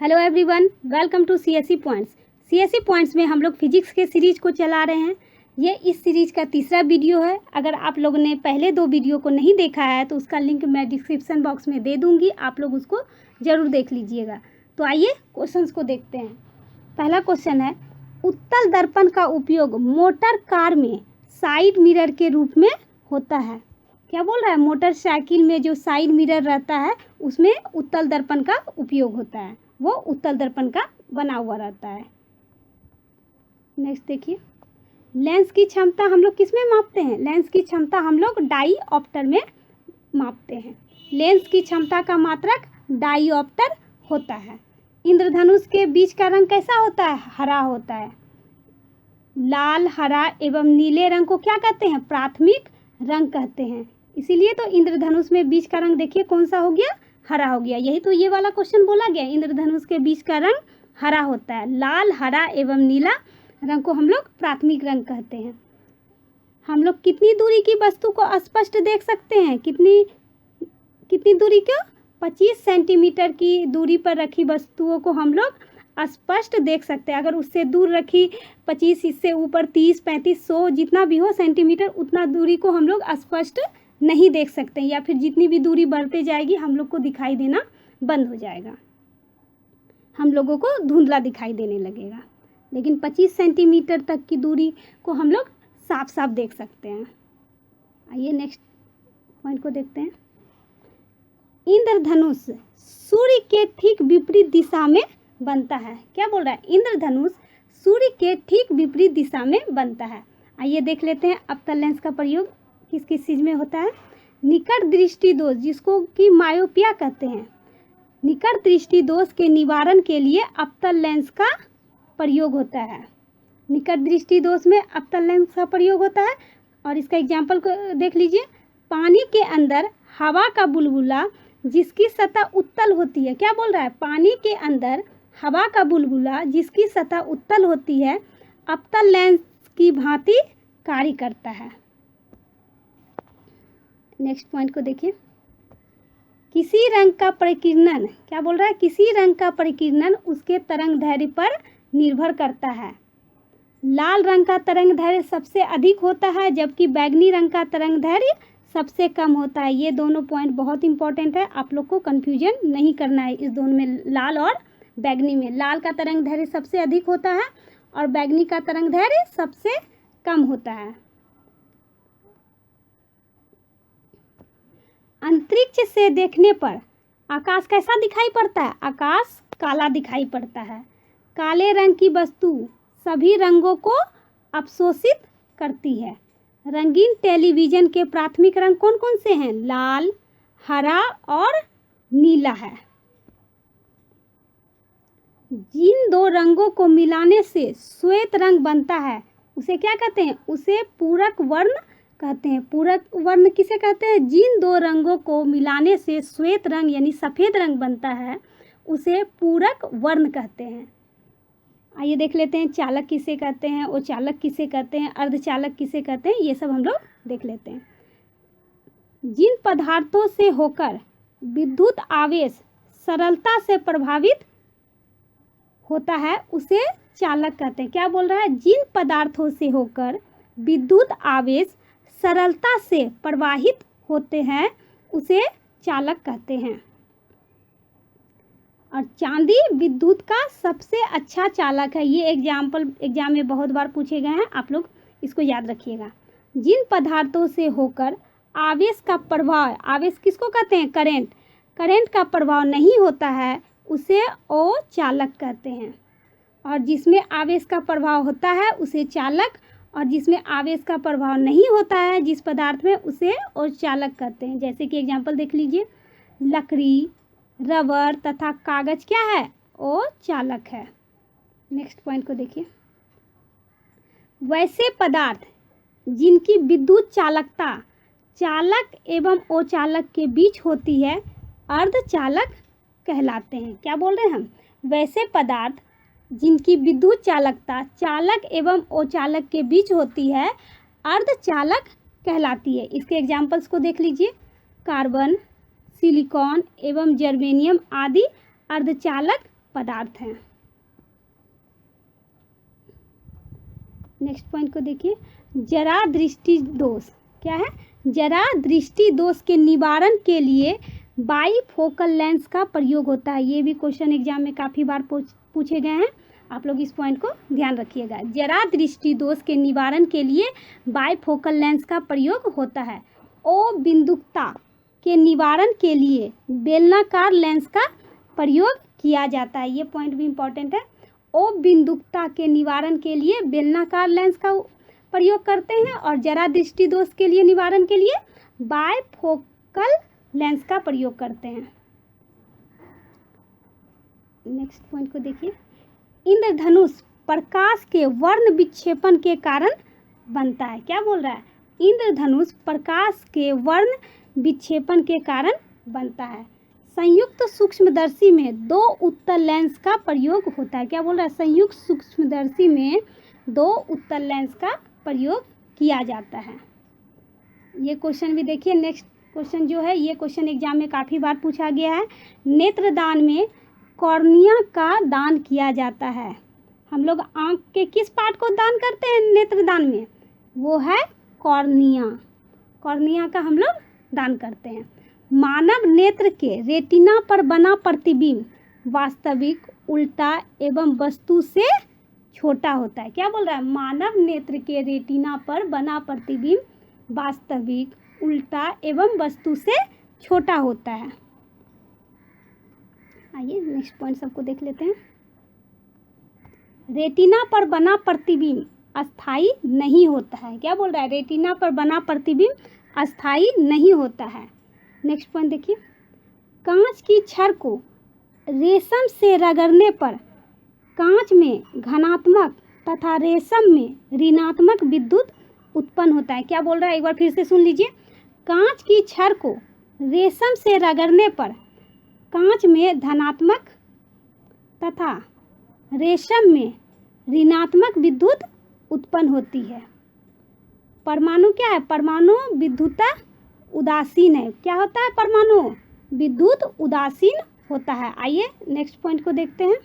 Hello everyone, welcome to CSC points. CSC points में हम लोग फिजिक्स के सीरीज को चला रहे हैं। ये इस सीरीज का तीसरा वीडियो है। अगर आप लोगों ने पहले 2 वीडियो को नहीं देखा है तो उसका लिंक मैं डिस्क्रिप्शन बॉक्स में दे दूंगी, आप लोग उसको ज़रूर देख लीजिएगा। तो आइए क्वेश्चंस को देखते हैं। पहला क्वेश्चन है, उत्तल दर्पण का उपयोग मोटर कार में साइड मिरर के रूप में होता है। क्या बोल रहा है? मोटरसाइकिल में जो साइड मिरर रहता है उसमें उत्तल दर्पण का उपयोग होता है, वो उत्तल दर्पण का बना हुआ रहता है। नेक्स्ट देखिए, लेंस की क्षमता हम लोग किस में मापते हैं? लेंस की क्षमता हम लोग डाईऑप्टर में मापते हैं। लेंस की क्षमता का मात्रक डाईऑप्टर होता है। इंद्रधनुष के बीच का रंग कैसा होता है? हरा होता है। लाल, हरा एवं नीले रंग को क्या कहते हैं? प्राथमिक रंग कहते हैं। इसीलिए तो इंद्रधनुष में बीच का रंग देखिए कौन सा हो गया? हरा हो गया। यही तो ये वाला क्वेश्चन बोला गया, इंद्रधनुष के बीच का रंग हरा होता है। लाल, हरा एवं नीला रंग को हम लोग प्राथमिक रंग कहते हैं। हम लोग कितनी दूरी की वस्तु को स्पष्ट देख सकते हैं? कितनी दूरी को? 25 सेंटीमीटर की दूरी पर रखी वस्तुओं को हम लोग स्पष्ट देख सकते हैं। अगर उससे दूर रखी 25, इससे ऊपर 30, 35, 100 जितना भी हो सेंटीमीटर, उतना दूरी को हम लोग स्पष्ट नहीं देख सकते, या फिर जितनी भी दूरी बढ़ते जाएगी हम लोग को दिखाई देना बंद हो जाएगा, हम लोगों को धुंधला दिखाई देने लगेगा। लेकिन 25 सेंटीमीटर तक की दूरी को हम लोग साफ साफ देख सकते हैं। आइए नेक्स्ट पॉइंट को देखते हैं। इंद्रधनुष सूर्य के ठीक विपरीत दिशा में बनता है। क्या बोल रहा है? इंद्रधनुष सूर्य के ठीक विपरीत दिशा में बनता है। आइए देख लेते हैं अवतल लेंस का प्रयोग किस किस चीज़ में होता है। निकट दृष्टि दोष, जिसको कि मायोपिया कहते हैं, निकट दृष्टि दोष के निवारण के लिए अवतल लेंस का प्रयोग होता है। निकट दृष्टि दोष में अवतल लेंस का प्रयोग होता है। और इसका एग्जाम्पल को देख लीजिए। पानी के अंदर हवा का बुलबुला जिसकी सतह उत्तल होती है। क्या बोल रहा है? पानी के अंदर हवा का बुलबुला जिसकी सतह उत्तल होती है अवतल लेंस की भांति कार्य करता है। नेक्स्ट पॉइंट को देखिए। किसी रंग का परिकिरणन, क्या बोल रहा है? किसी रंग का परिकिरणन उसके तरंग दैर्ध्य पर निर्भर करता है। लाल रंग का तरंग दैर्ध्य सबसे अधिक होता है, जबकि बैंगनी रंग का तरंग दैर्ध्य सबसे कम होता है। ये दोनों पॉइंट बहुत इंपॉर्टेंट है, आप लोग को कंफ्यूजन नहीं करना है इस दोनों में, लाल और बैंगनी में। लाल का तरंग दैर्ध्य सबसे अधिक होता है और बैंगनी का तरंग दैर्ध्य सबसे कम होता है। अंतरिक्ष से देखने पर आकाश कैसा दिखाई पड़ता है? आकाश काला दिखाई पड़ता है। काले रंग की वस्तु सभी रंगों को अवशोषित करती है। रंगीन टेलीविज़न के प्राथमिक रंग कौन कौन से हैं? लाल, हरा और नीला है। जिन 2 रंगों को मिलाने से श्वेत रंग बनता है उसे क्या कहते हैं? उसे पूरक वर्ण कहते हैं। पूरक वर्ण किसे कहते हैं? जिन 2 रंगों को मिलाने से श्वेत रंग यानी सफ़ेद रंग बनता है उसे पूरक वर्ण कहते हैं। आइए देख लेते हैं चालक किसे कहते हैं, और चालक किसे कहते हैं, अर्धचालक किसे कहते हैं, ये सब हम लोग देख लेते हैं। जिन पदार्थों से होकर विद्युत आवेश सरलता से प्रभावित होता है उसे चालक कहते हैं। क्या बोल रहा है? जिन पदार्थों से होकर विद्युत आवेश सरलता से प्रवाहित होते हैं उसे चालक कहते हैं। और चांदी विद्युत का सबसे अच्छा चालक है। ये एग्जाम में बहुत बार पूछे गए हैं, आप लोग इसको याद रखिएगा। जिन पदार्थों से होकर आवेश का प्रभाव, आवेश किसको कहते हैं? करंट का प्रभाव नहीं होता है उसे अचालक कहते हैं। और जिसमें आवेश का प्रभाव होता है उसे चालक, और जिसमें आवेश का प्रभाव नहीं होता है जिस पदार्थ में, उसे अचालक कहते हैं। जैसे कि एग्जाम्पल देख लीजिए, लकड़ी, रबर तथा कागज क्या है? अचालक है। नेक्स्ट पॉइंट को देखिए। वैसे पदार्थ जिनकी विद्युत चालकता चालक एवं अचालक के बीच होती है अर्धचालक कहलाते हैं। क्या बोल रहे हैं हम? वैसे पदार्थ जिनकी विद्युत चालकता चालक एवं अचालक के बीच होती है अर्धचालक कहलाती है। इसके एग्जाम्पल्स को देख लीजिए। कार्बन, सिलिकॉन एवं जर्मेनियम आदि अर्धचालक पदार्थ हैं। नेक्स्ट पॉइंट को देखिए, जरा दृष्टि दोष क्या है? जरा दृष्टि दोष के निवारण के लिए बाईफोकल लेंस का प्रयोग होता है। ये भी क्वेश्चन एग्जाम में काफ़ी बार पूछे गए हैं, आप लोग इस पॉइंट को ध्यान रखिएगा। जरा दृष्टि दोष के निवारण के लिए बाईफोकल लेंस का प्रयोग होता है। अबिंदुकता के निवारण के लिए बेलनाकार लेंस का प्रयोग किया जाता है। ये पॉइंट भी इम्पोर्टेंट है। अबिंदुकता के निवारण के लिए बेलनाकार लेंस का प्रयोग करते हैं और जरा दृष्टि दोष के लिए निवारण के लिए बाईफोकल लेंस का प्रयोग करते हैं। नेक्स्ट पॉइंट को देखिए, इंद्रधनुष प्रकाश के वर्ण विक्षेपण के कारण बनता है। क्या बोल रहा है? इंद्रधनुष प्रकाश के वर्ण विक्षेपण के कारण बनता है। संयुक्त सूक्ष्मदर्शी में दो उत्तल लेंस का प्रयोग होता है। क्या बोल रहा है? संयुक्त सूक्ष्मदर्शी में दो उत्तल लेंस का प्रयोग किया जाता है। ये क्वेश्चन भी देखिए। नेक्स्ट क्वेश्चन जो है, ये क्वेश्चन एग्जाम में काफ़ी बार पूछा गया है। नेत्रदान में कॉर्निया का दान किया जाता है। हम लोग आँख के किस पार्ट को दान करते हैं नेत्रदान में? वो है कॉर्निया। कॉर्निया का हम लोग दान करते हैं। मानव नेत्र के रेटिना पर बना प्रतिबिंब वास्तविक, उल्टा एवं वस्तु से छोटा होता है। क्या बोल रहा है? मानव नेत्र के रेटिना पर बना प्रतिबिंब वास्तविक, उल्टा एवं वस्तु से छोटा होता है। आइए नेक्स्ट पॉइंट सबको देख लेते हैं। रेटिना पर बना प्रतिबिंब अस्थाई नहीं होता है। क्या बोल रहा है? रेटिना पर बना प्रतिबिंब अस्थाई नहीं होता है। नेक्स्ट पॉइंट देखिए, कांच की छड़ को रेशम से रगड़ने पर कांच में धनात्मक तथा रेशम में ऋणात्मक विद्युत उत्पन्न होता है। क्या बोल रहा है? एक बार फिर से सुन लीजिए। कांच की छड़ को रेशम से रगड़ने पर कांच में धनात्मक तथा रेशम में ऋणात्मक विद्युत उत्पन्न होती है। परमाणु क्या है? परमाणु विद्युता उदासीन है। क्या होता है? परमाणु विद्युत उदासीन होता है। आइए नेक्स्ट पॉइंट को देखते हैं।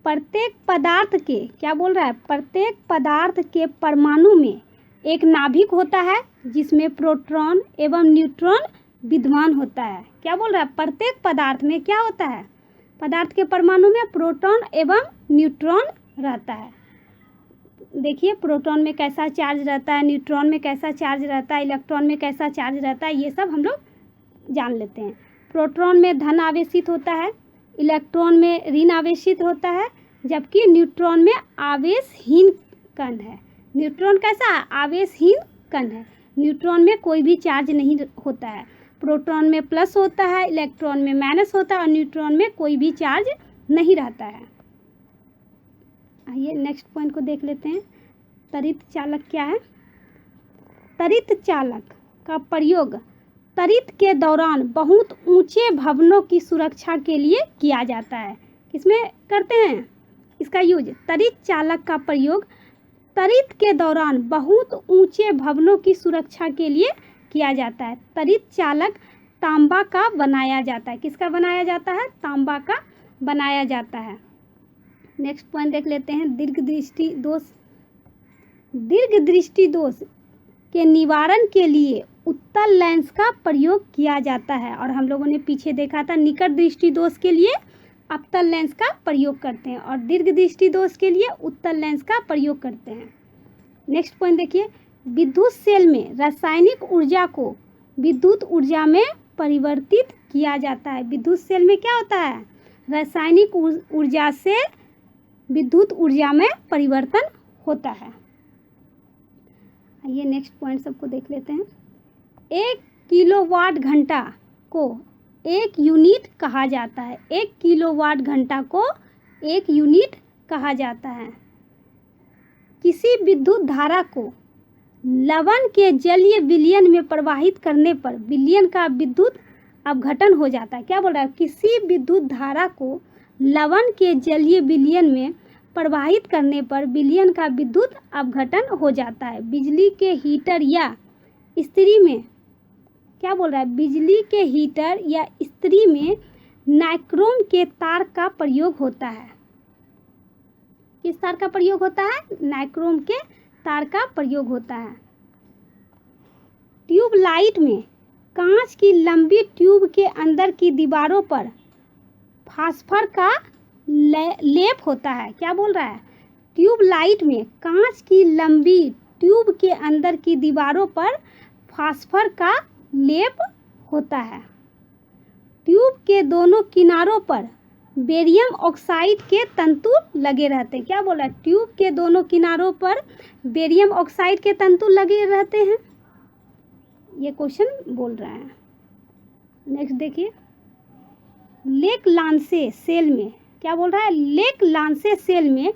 प्रत्येक पदार्थ के, क्या बोल रहा है? प्रत्येक पदार्थ के परमाणु में एक नाभिक होता है जिसमें प्रोटॉन एवं न्यूट्रॉन विद्यमान होता है। क्या बोल रहा है? प्रत्येक पदार्थ में क्या होता है? पदार्थ के परमाणु में प्रोटॉन एवं न्यूट्रॉन रहता है। देखिए प्रोटॉन में कैसा चार्ज रहता है, न्यूट्रॉन में कैसा चार्ज रहता है, इलेक्ट्रॉन में कैसा चार्ज रहता है, ये सब हम लोग जान लेते हैं। प्रोटॉन में धन आवेशित होता है, इलेक्ट्रॉन में ऋण आवेशित होता है, जबकि न्यूट्रॉन में आवेशहीन कण है। न्यूट्रॉन कैसा है? आवेशहीन कण है। न्यूट्रॉन में कोई भी चार्ज नहीं होता है। प्रोटॉन में प्लस होता है, इलेक्ट्रॉन में माइनस होता है और न्यूट्रॉन में कोई भी चार्ज नहीं रहता है। आइए नेक्स्ट पॉइंट को देख लेते हैं। त्वरित चालक क्या है? त्वरित चालक का प्रयोग त्वरित के दौरान बहुत ऊंचे भवनों की सुरक्षा के लिए किया जाता है। किसमें करते हैं इसका यूज? त्वरित चालक का प्रयोग त्वरित के दौरान बहुत ऊंचे भवनों की सुरक्षा के लिए किया जाता है। त्वरित चालक तांबा का बनाया जाता है। किसका बनाया जाता है? तांबा का बनाया जाता है। नेक्स्ट पॉइंट देख लेते हैं। दीर्घ दृष्टि दोष। दीर्घ दृष्टि दोष के निवारण के लिए उत्तल लेंस का प्रयोग किया जाता है और हम लोगों ने पीछे देखा था निकट दृष्टि दोष के लिए अवतल लेंस का प्रयोग करते हैं और दीर्घ दृष्टि दोष के लिए उत्तल लेंस का प्रयोग करते हैं। नेक्स्ट पॉइंट देखिए, विद्युत सेल में रासायनिक ऊर्जा को विद्युत ऊर्जा में परिवर्तित किया जाता है। विद्युत सेल में क्या होता है? रासायनिक ऊर्जा से विद्युत ऊर्जा में परिवर्तन होता है। आइए नेक्स्ट पॉइंट सबको देख लेते हैं। 1 किलोवाट घंटा को 1 यूनिट कहा जाता है। 1 किलोवाट घंटा को 1 यूनिट कहा जाता है। किसी विद्युत धारा को लवण के जलीय विलयन में प्रवाहित करने पर विलयन का विद्युत अपघटन हो जाता है। क्या बोल रहा है? किसी विद्युत धारा को लवण के जलीय विलयन में प्रवाहित करने पर विलयन का विद्युत अपघटन हो जाता है। बिजली के हीटर या इस्त्री में, क्या बोल रहा है? बिजली के हीटर या सामग्री में नाइक्रोम के तार का प्रयोग होता है? किस तार का प्रयोग होता है? नाइक्रोम के तार का प्रयोग होता है। ट्यूबलाइट में कांच की लंबी ट्यूब के अंदर की दीवारों पर फास्फर का लेप होता है। क्या बोल रहा है? ट्यूबलाइट में कांच की लंबी ट्यूब के अंदर की दीवारों पर फास्फर का लेप होता है। ट्यूब के दोनों किनारों पर बेरियम ऑक्साइड के तंतु लगे रहते हैं। क्या बोल रहा है? ट्यूब के दोनों किनारों पर बेरियम ऑक्साइड के तंतु लगे रहते हैं। ये क्वेश्चन बोल रहा है। नेक्स्ट देखिए, लेक लांसे सेल में क्या बोल रहा है? लेक लांसे सेल में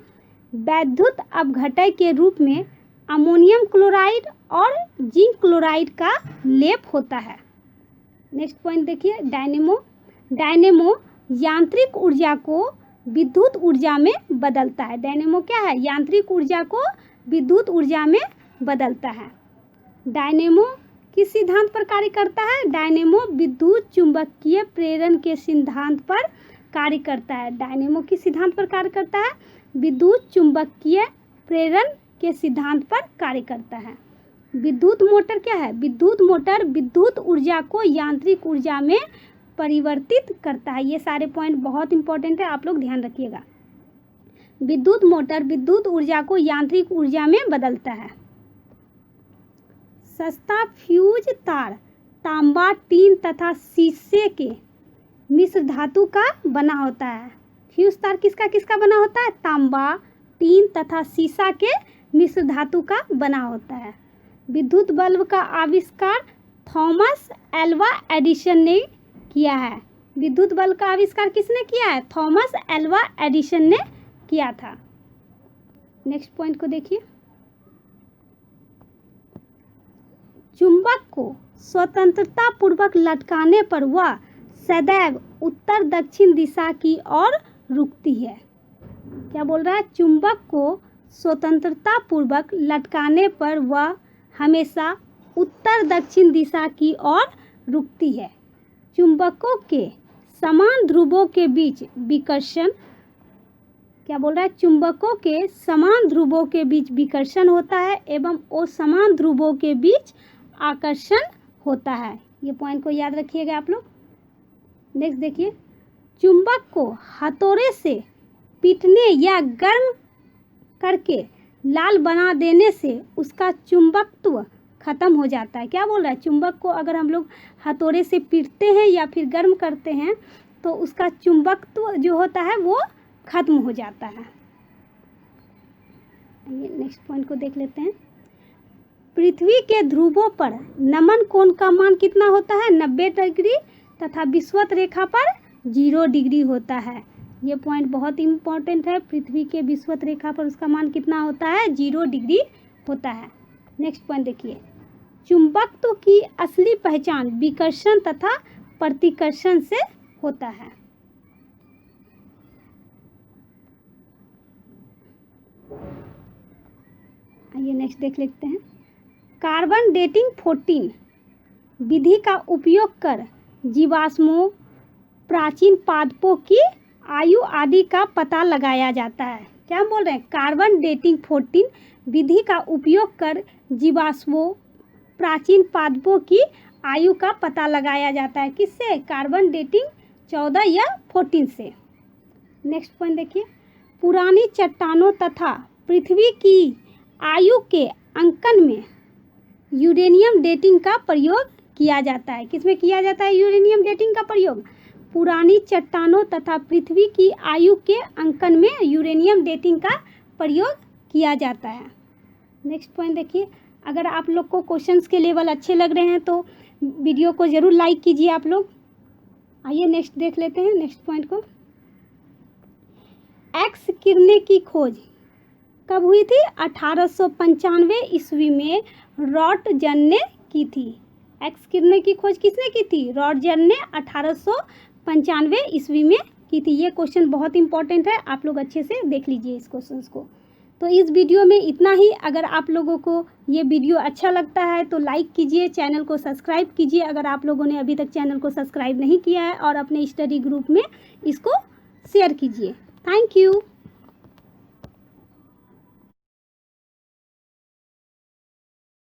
वैद्युत अपघटय के रूप में अमोनियम क्लोराइड और जिंक क्लोराइड का लेप होता है। नेक्स्ट पॉइंट देखिए, डायनेमो। डायनेमो यांत्रिक ऊर्जा को विद्युत ऊर्जा में बदलता है। डायनेमो क्या है? यांत्रिक ऊर्जा को विद्युत ऊर्जा में बदलता है। डायनेमो किस सिद्धांत पर कार्य करता है? डायनेमो विद्युत चुंबकीय प्रेरण के सिद्धांत पर कार्य करता है। डायनेमो किस सिद्धांत पर कार्य करता है? विद्युत चुंबकीय प्रेरण के सिद्धांत पर कार्य करता है। विद्युत मोटर क्या है? विद्युत मोटर विद्युत ऊर्जा को यांत्रिक ऊर्जा में परिवर्तित करता है। ये सारे पॉइंट बहुत इंपॉर्टेंट है, आप लोग ध्यान रखिएगा। विद्युत मोटर विद्युत ऊर्जा को यांत्रिक ऊर्जा में बदलता है। सस्ता फ्यूज तार तांबा, टीन तथा शीशे के मिश्र धातु का बना होता है। फ्यूज तार किसका किसका बना होता है? तांबा, टीन तथा शीशा के मिश्र धातु का बना होता है। विद्युत बल्ब का आविष्कार थॉमस एल्वा एडिसन ने किया है। विद्युत बल्ब का आविष्कार किसने किया है? थॉमस एल्वा एडिसन ने किया था। नेक्स्ट पॉइंट को देखिए, चुंबक को स्वतंत्रता पूर्वक लटकाने पर वह सदैव उत्तर दक्षिण दिशा की ओर रुकती है। क्या बोल रहा है? चुंबक को स्वतंत्रता पूर्वक लटकाने पर वह हमेशा उत्तर दक्षिण दिशा की ओर रुकती है। चुंबकों के समान ध्रुवों के बीच विकर्षण, क्या बोल रहा है? चुंबकों के समान ध्रुवों के बीच विकर्षण होता है एवं असमान ध्रुवों के बीच आकर्षण होता है। ये पॉइंट को याद रखिएगा आप लोग। नेक्स्ट देखिए, चुंबक को हथौड़े से पीटने या गर्म करके लाल बना देने से उसका चुंबकत्व खत्म हो जाता है। क्या बोल रहा है? चुंबक को अगर हम लोग हथौड़े से पीटते हैं या फिर गर्म करते हैं तो उसका चुंबकत्व जो होता है वो खत्म हो जाता है। नेक्स्ट पॉइंट को देख लेते हैं। पृथ्वी के ध्रुवों पर नमन कोण का मान कितना होता है? 90 डिग्री तथा विषुवत रेखा पर 0 डिग्री होता है। ये पॉइंट बहुत इम्पोर्टेंट है। पृथ्वी के विषुवत रेखा पर उसका मान कितना होता है? 0 डिग्री होता है। नेक्स्ट पॉइंट देखिए, चुंबकत्व की असली पहचान विकर्षण तथा प्रतिकर्षण से होता है। आइए नेक्स्ट देख लेते हैं। कार्बन डेटिंग 14 विधि का उपयोग कर जीवाश्मों, प्राचीन पादपों की आयु आदि का पता लगाया जाता है। क्या बोल रहे हैं? कार्बन डेटिंग 14 विधि का उपयोग कर जीवाश्मों, प्राचीन पादपों की आयु का पता लगाया जाता है। किससे? कार्बन डेटिंग 14 या 14 से। नेक्स्ट पॉइंट देखिए, पुरानी चट्टानों तथा पृथ्वी की आयु के अंकन में यूरेनियम डेटिंग का प्रयोग किया जाता है। किसमें किया जाता है यूरेनियम डेटिंग का प्रयोग? पुरानी चट्टानों तथा पृथ्वी की आयु के अंकन में यूरेनियम डेटिंग का प्रयोग किया जाता है। नेक्स्ट पॉइंट देखिए, अगर आप लोग को क्वेश्चंस के लेवल अच्छे लग रहे हैं तो वीडियो को ज़रूर लाइक कीजिए आप लोग। आइए नेक्स्ट देख लेते हैं नेक्स्ट पॉइंट को। एक्स किरणें की खोज कब हुई थी? 1895 ईस्वी में रॉटजन ने की थी। एक्स किरणें की खोज किसने की थी? रॉटजन ने 1895 ईस्वी में की थी। ये क्वेश्चन बहुत इंपॉर्टेंट है, आप लोग अच्छे से देख लीजिए इस क्वेश्चन को। तो इस वीडियो में इतना ही। अगर आप लोगों को ये वीडियो अच्छा लगता है तो लाइक कीजिए, चैनल को सब्सक्राइब कीजिए अगर आप लोगों ने अभी तक चैनल को सब्सक्राइब नहीं किया है, और अपने स्टडी ग्रुप में इसको शेयर कीजिए। Thank you.